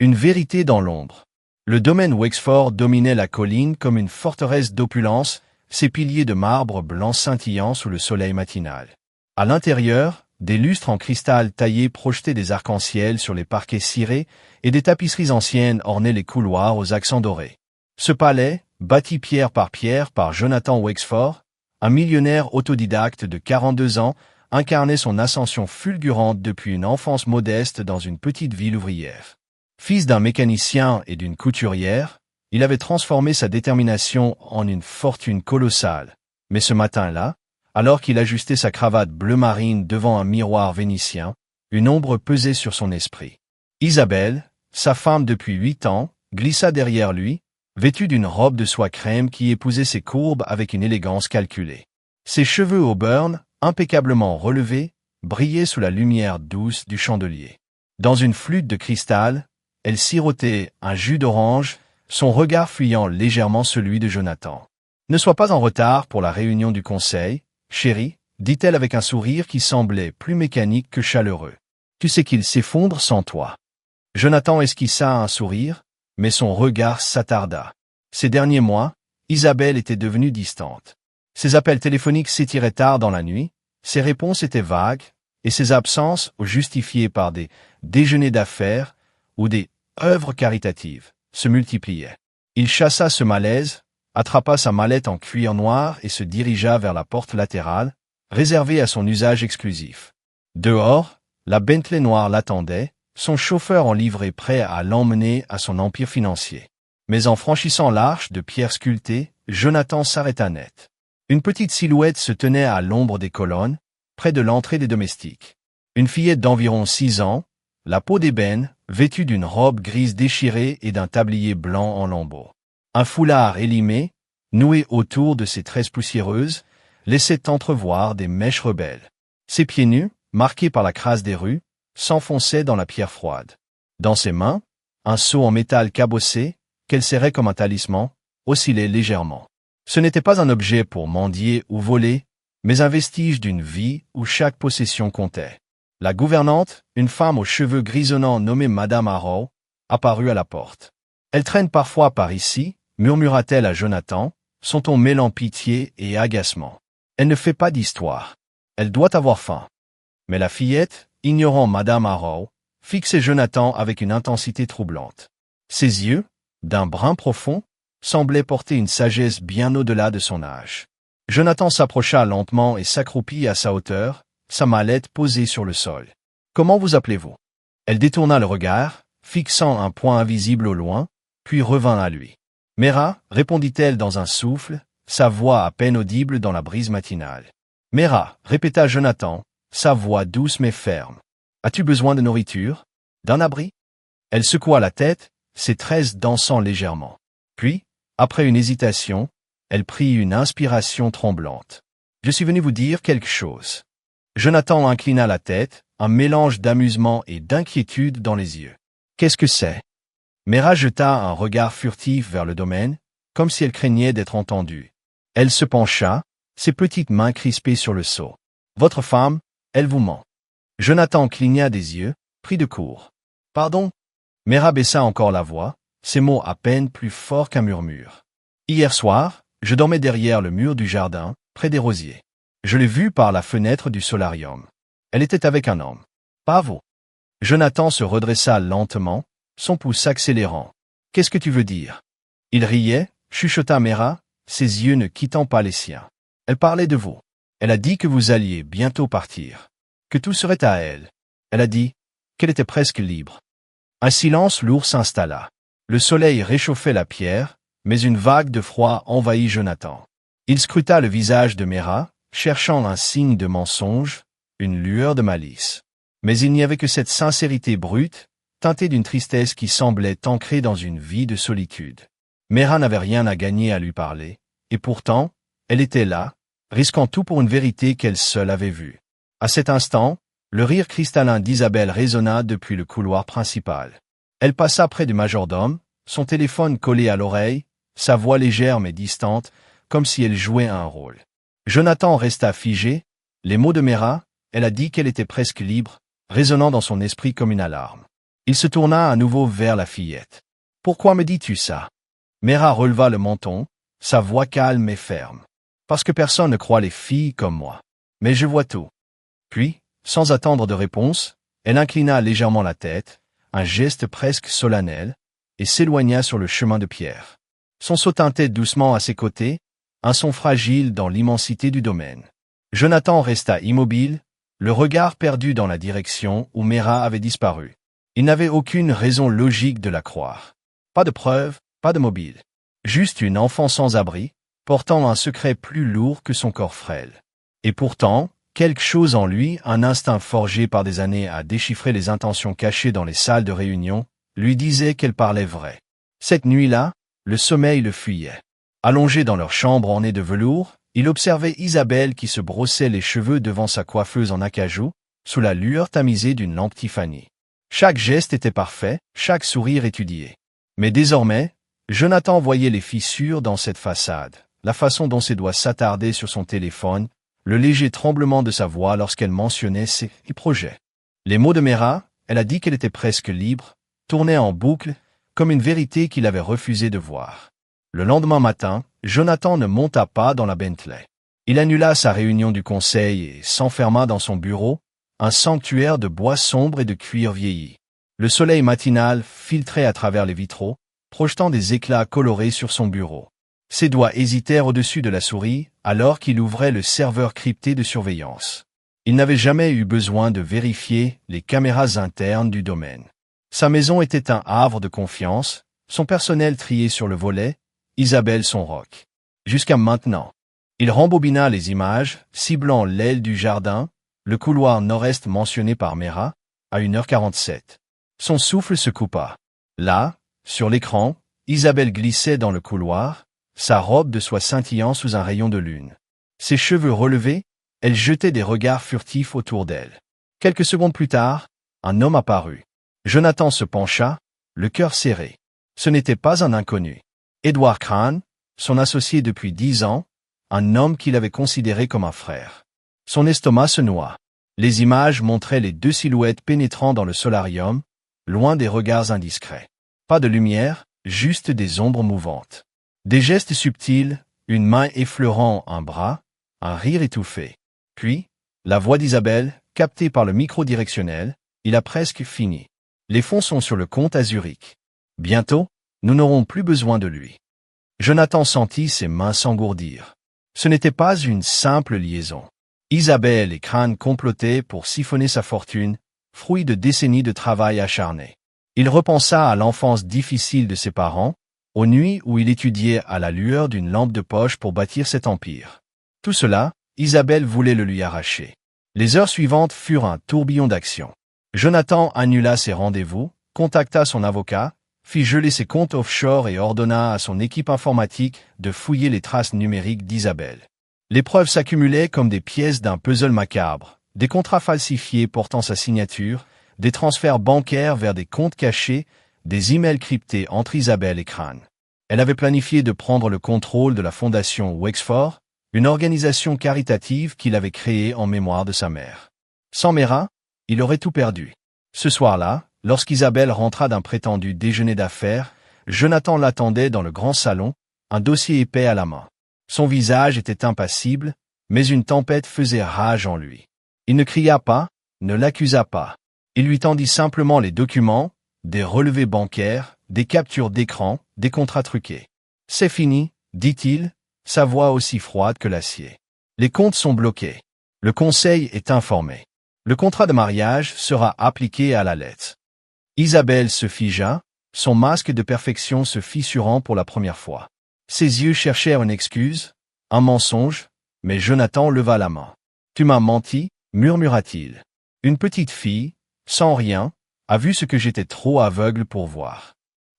Une vérité dans l'ombre. Le domaine Wexford dominait la colline comme une forteresse d'opulence, ses piliers de marbre blanc scintillant sous le soleil matinal. À l'intérieur, des lustres en cristal taillé projetaient des arcs-en-ciel sur les parquets cirés et des tapisseries anciennes ornaient les couloirs aux accents dorés. Ce palais, bâti pierre par Jonathan Wexford, un millionnaire autodidacte de 42 ans, incarnait son ascension fulgurante depuis une enfance modeste dans une petite ville ouvrière. Fils d'un mécanicien et d'une couturière, il avait transformé sa détermination en une fortune colossale. Mais ce matin-là, alors qu'il ajustait sa cravate bleu marine devant un miroir vénitien, une ombre pesait sur son esprit. Isabelle, sa femme depuis 8 ans, glissa derrière lui, vêtue d'une robe de soie crème qui épousait ses courbes avec une élégance calculée. Ses cheveux auburn, impeccablement relevés, brillaient sous la lumière douce du chandelier. Dans une flûte de cristal, elle sirotait un jus d'orange, son regard fuyant légèrement celui de Jonathan. « Ne sois pas en retard pour la réunion du conseil, chérie, dit-elle avec un sourire qui semblait plus mécanique que chaleureux. Tu sais qu'il s'effondre sans toi. Jonathan esquissa un sourire, mais son regard s'attarda. Ces derniers mois, Isabelle était devenue distante. Ses appels téléphoniques s'étiraient tard dans la nuit, ses réponses étaient vagues, et ses absences, justifiées par des déjeuners d'affaires ou des œuvres caritatives, se multipliaient. Il chassa ce malaise, attrapa sa mallette en cuir noir et se dirigea vers la porte latérale, réservée à son usage exclusif. Dehors, la Bentley noire l'attendait, son chauffeur en livrée prêt à l'emmener à son empire financier. Mais en franchissant l'arche de pierre sculptée, Jonathan s'arrêta net. Une petite silhouette se tenait à l'ombre des colonnes, près de l'entrée des domestiques. Une fillette d'environ 6 ans, la peau d'ébène, vêtue d'une robe grise déchirée et d'un tablier blanc en lambeaux. Un foulard élimé, noué autour de ses tresses poussiéreuses, laissait entrevoir des mèches rebelles. Ses pieds nus, marqués par la crasse des rues, s'enfonçaient dans la pierre froide. Dans ses mains, un seau en métal cabossé, qu'elle serrait comme un talisman, oscillait légèrement. Ce n'était pas un objet pour mendier ou voler, mais un vestige d'une vie où chaque possession comptait. La gouvernante, une femme aux cheveux grisonnants nommée Madame Arrow, apparut à la porte. « Elle traîne parfois par ici », murmura-t-elle à Jonathan, son ton mêlant pitié et agacement. « Elle ne fait pas d'histoire. Elle doit avoir faim. » Mais la fillette, ignorant Madame Arrow, fixait Jonathan avec une intensité troublante. Ses yeux, d'un brun profond, semblaient porter une sagesse bien au-delà de son âge. Jonathan s'approcha lentement et s'accroupit à sa hauteur, sa mallette posée sur le sol. « Comment vous appelez-vous » Elle détourna le regard, fixant un point invisible au loin, puis revint à lui. « Mera » répondit-elle dans un souffle, sa voix à peine audible dans la brise matinale. « Mera » répéta Jonathan, sa voix douce mais ferme. « As-tu besoin de nourriture? D'un abri » Elle secoua la tête, ses tresses dansant légèrement. Puis, après une hésitation, elle prit une inspiration tremblante. « Je suis venu vous dire quelque chose. » Jonathan inclina la tête, un mélange d'amusement et d'inquiétude dans les yeux. « Qu'est-ce que c'est » Mera jeta un regard furtif vers le domaine, comme si elle craignait d'être entendue. Elle se pencha, ses petites mains crispées sur le seau. « Votre femme, elle vous ment. » Jonathan cligna des yeux, pris de court. « Pardon » Mera baissa encore la voix, ses mots à peine plus forts qu'un murmure. « Hier soir, je dormais derrière le mur du jardin, près des rosiers. Je l'ai vue par la fenêtre du solarium. Elle était avec un homme. Pas vous. » Jonathan se redressa lentement, son pouls s'accélérant. « Qu'est-ce que tu veux dire » Il riait, chuchota Mera, ses yeux ne quittant pas les siens. « Elle parlait de vous. Elle a dit que vous alliez bientôt partir. Que tout serait à elle. Elle a dit qu'elle était presque libre. » Un silence lourd s'installa. Le soleil réchauffait la pierre, mais une vague de froid envahit Jonathan. Il scruta le visage de Mera, cherchant un signe de mensonge, une lueur de malice. Mais il n'y avait que cette sincérité brute, teintée d'une tristesse qui semblait ancrée dans une vie de solitude. Mera n'avait rien à gagner à lui parler, et pourtant, elle était là, risquant tout pour une vérité qu'elle seule avait vue. À cet instant, le rire cristallin d'Isabelle résonna depuis le couloir principal. Elle passa près du majordome, son téléphone collé à l'oreille, sa voix légère mais distante, comme si elle jouait un rôle. Jonathan resta figé, les mots de Mera, elle a dit qu'elle était presque libre, résonnant dans son esprit comme une alarme. Il se tourna à nouveau vers la fillette. « Pourquoi me dis-tu ça ?» Mera releva le menton, sa voix calme et ferme. « Parce que personne ne croit les filles comme moi. Mais je vois tout. » Puis, sans attendre de réponse, elle inclina légèrement la tête, un geste presque solennel, et s'éloigna sur le chemin de pierre. Son seau tintait doucement à ses côtés, un son fragile dans l'immensité du domaine. Jonathan resta immobile, le regard perdu dans la direction où Mera avait disparu. Il n'avait aucune raison logique de la croire. Pas de preuve, pas de mobile. Juste une enfant sans abri, portant un secret plus lourd que son corps frêle. Et pourtant, quelque chose en lui, un instinct forgé par des années à déchiffrer les intentions cachées dans les salles de réunion, lui disait qu'elle parlait vrai. Cette nuit-là, le sommeil le fuyait. Allongé dans leur chambre ornée de velours, il observait Isabelle qui se brossait les cheveux devant sa coiffeuse en acajou, sous la lueur tamisée d'une lampe Tiffany. Chaque geste était parfait, chaque sourire étudié. Mais désormais, Jonathan voyait les fissures dans cette façade, la façon dont ses doigts s'attardaient sur son téléphone, le léger tremblement de sa voix lorsqu'elle mentionnait ses projets. Les mots de Mera, elle a dit qu'elle était presque libre, tournaient en boucle, comme une vérité qu'il avait refusé de voir. Le lendemain matin, Jonathan ne monta pas dans la Bentley. Il annula sa réunion du conseil et s'enferma dans son bureau, un sanctuaire de bois sombre et de cuir vieilli. Le soleil matinal filtrait à travers les vitraux, projetant des éclats colorés sur son bureau. Ses doigts hésitèrent au-dessus de la souris, alors qu'il ouvrait le serveur crypté de surveillance. Il n'avait jamais eu besoin de vérifier les caméras internes du domaine. Sa maison était un havre de confiance, son personnel trié sur le volet, Isabelle son roc. Jusqu'à maintenant. Il rembobina les images, ciblant l'aile du jardin, le couloir nord-est mentionné par Mera, à 1h47. Son souffle se coupa. Là, sur l'écran, Isabelle glissait dans le couloir, sa robe de soie scintillant sous un rayon de lune. Ses cheveux relevés, elle jetait des regards furtifs autour d'elle. Quelques secondes plus tard, un homme apparut. Jonathan se pencha, le cœur serré. Ce n'était pas un inconnu. Edward Crane, son associé depuis 10 ans, un homme qu'il avait considéré comme un frère. Son estomac se noua. Les images montraient les deux silhouettes pénétrant dans le solarium, loin des regards indiscrets. Pas de lumière, juste des ombres mouvantes. Des gestes subtils, une main effleurant un bras, un rire étouffé. Puis, la voix d'Isabelle, captée par le micro directionnel, il a presque fini. Les fonds sont sur le compte à Zurich. Bientôt, nous n'aurons plus besoin de lui. Jonathan sentit ses mains s'engourdir. Ce n'était pas une simple liaison. Isabelle et Crane complotaient pour siphonner sa fortune, fruit de décennies de travail acharné. Il repensa à l'enfance difficile de ses parents, aux nuits où il étudiait à la lueur d'une lampe de poche pour bâtir cet empire. Tout cela, Isabelle voulait le lui arracher. Les heures suivantes furent un tourbillon d'action. Jonathan annula ses rendez-vous, contacta son avocat, fit geler ses comptes offshore et ordonna à son équipe informatique de fouiller les traces numériques d'Isabelle. Les preuves s'accumulaient comme des pièces d'un puzzle macabre, des contrats falsifiés portant sa signature, des transferts bancaires vers des comptes cachés, des emails cryptés entre Isabelle et Crane. Elle avait planifié de prendre le contrôle de la fondation Wexford, une organisation caritative qu'il avait créée en mémoire de sa mère. Sans Mera, il aurait tout perdu. Ce soir-là, lorsqu'Isabelle rentra d'un prétendu déjeuner d'affaires, Jonathan l'attendait dans le grand salon, un dossier épais à la main. Son visage était impassible, mais une tempête faisait rage en lui. Il ne cria pas, ne l'accusa pas. Il lui tendit simplement les documents, des relevés bancaires, des captures d'écran, des contrats truqués. « C'est fini », dit-il, sa voix aussi froide que l'acier. « Les comptes sont bloqués. Le conseil est informé. Le contrat de mariage sera appliqué à la lettre. » Isabelle se figea, son masque de perfection se fissurant pour la première fois. Ses yeux cherchèrent une excuse, un mensonge, mais Jonathan leva la main. « Tu m'as menti » murmura-t-il. « Une petite fille, sans rien, a vu ce que j'étais trop aveugle pour voir. »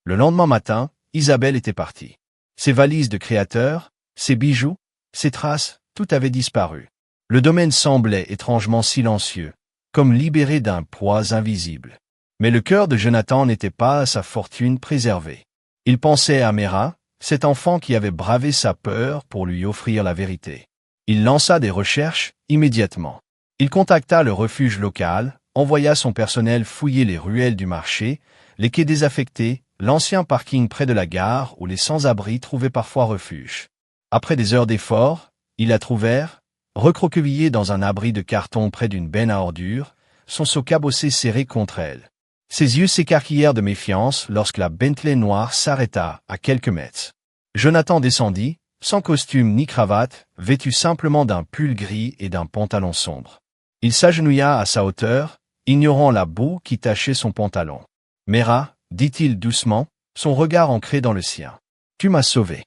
Le lendemain matin, Isabelle était partie. Ses valises de créateur, ses bijoux, ses traces, tout avait disparu. Le domaine semblait étrangement silencieux, comme libéré d'un poids invisible. Mais le cœur de Jonathan n'était pas à sa fortune préservée. Il pensait à Mera, cet enfant qui avait bravé sa peur pour lui offrir la vérité. Il lança des recherches immédiatement. Il contacta le refuge local, envoya son personnel fouiller les ruelles du marché, les quais désaffectés, l'ancien parking près de la gare où les sans-abri trouvaient parfois refuge. Après des heures d'efforts, ils la trouvèrent, recroquevillée dans un abri de carton près d'une benne à ordures, son seau cabossé serré contre elle. Ses yeux s'écarquillèrent de méfiance lorsque la Bentley noire s'arrêta à quelques mètres. Jonathan descendit, sans costume ni cravate, vêtu simplement d'un pull gris et d'un pantalon sombre. Il s'agenouilla à sa hauteur, ignorant la boue qui tachait son pantalon. « Mera, dit-il doucement, son regard ancré dans le sien. Tu m'as sauvé. »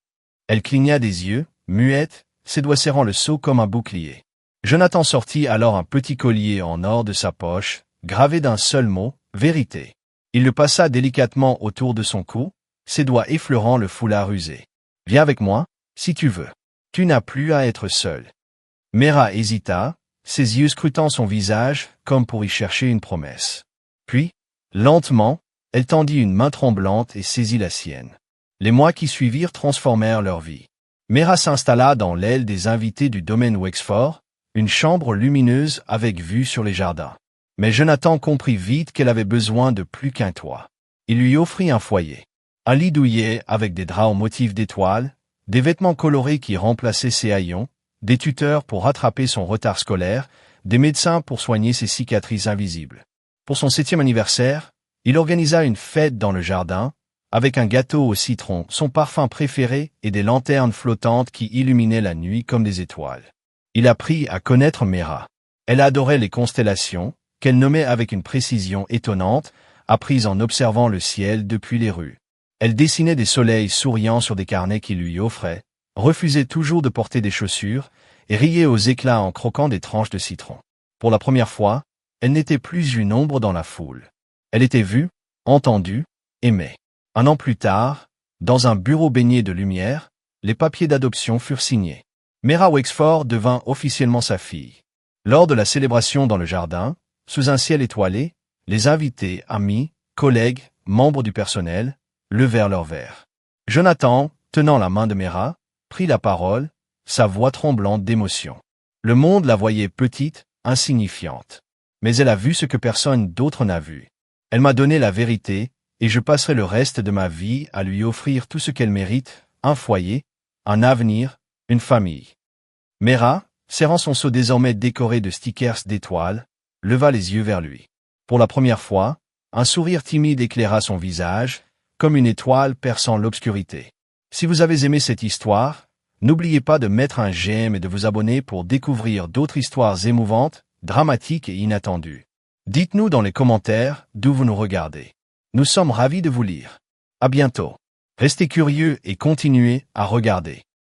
Elle cligna des yeux, muette, ses doigts serrant le seau comme un bouclier. Jonathan sortit alors un petit collier en or de sa poche, gravé d'un seul mot, vérité. Il le passa délicatement autour de son cou, ses doigts effleurant le foulard usé. « Viens avec moi, si tu veux. Tu n'as plus à être seul. » Mera hésita, ses yeux scrutant son visage comme pour y chercher une promesse. Puis, lentement, elle tendit une main tremblante et saisit la sienne. Les mois qui suivirent transformèrent leur vie. Mera s'installa dans l'aile des invités du domaine Wexford, une chambre lumineuse avec vue sur les jardins. Mais Jonathan comprit vite qu'elle avait besoin de plus qu'un toit. Il lui offrit un foyer. Un lit douillet avec des draps en motif d'étoiles, des vêtements colorés qui remplaçaient ses haillons, des tuteurs pour rattraper son retard scolaire, des médecins pour soigner ses cicatrices invisibles. Pour son 7e anniversaire, il organisa une fête dans le jardin, avec un gâteau au citron, son parfum préféré et des lanternes flottantes qui illuminaient la nuit comme des étoiles. Il apprit à connaître Mera. Elle adorait les constellations, qu'elle nommait avec une précision étonnante, apprise en observant le ciel depuis les rues. Elle dessinait des soleils souriants sur des carnets qu'il lui offrait, refusait toujours de porter des chaussures, et riait aux éclats en croquant des tranches de citron. Pour la première fois, elle n'était plus une ombre dans la foule. Elle était vue, entendue, aimée. Un an plus tard, dans un bureau baigné de lumière, les papiers d'adoption furent signés. Mera Wexford devint officiellement sa fille. Lors de la célébration dans le jardin, sous un ciel étoilé, les invités, amis, collègues, membres du personnel, levèrent leurs verres. Jonathan, tenant la main de Mera, prit la parole, sa voix tremblante d'émotion. Le monde la voyait petite, insignifiante. Mais elle a vu ce que personne d'autre n'a vu. Elle m'a donné la vérité, et je passerai le reste de ma vie à lui offrir tout ce qu'elle mérite, un foyer, un avenir, une famille. Mera, serrant son seau désormais décoré de stickers d'étoiles, leva les yeux vers lui. Pour la première fois, un sourire timide éclaira son visage, comme une étoile perçant l'obscurité. Si vous avez aimé cette histoire, n'oubliez pas de mettre un j'aime et de vous abonner pour découvrir d'autres histoires émouvantes, dramatiques et inattendues. Dites-nous dans les commentaires d'où vous nous regardez. Nous sommes ravis de vous lire. À bientôt. Restez curieux et continuez à regarder.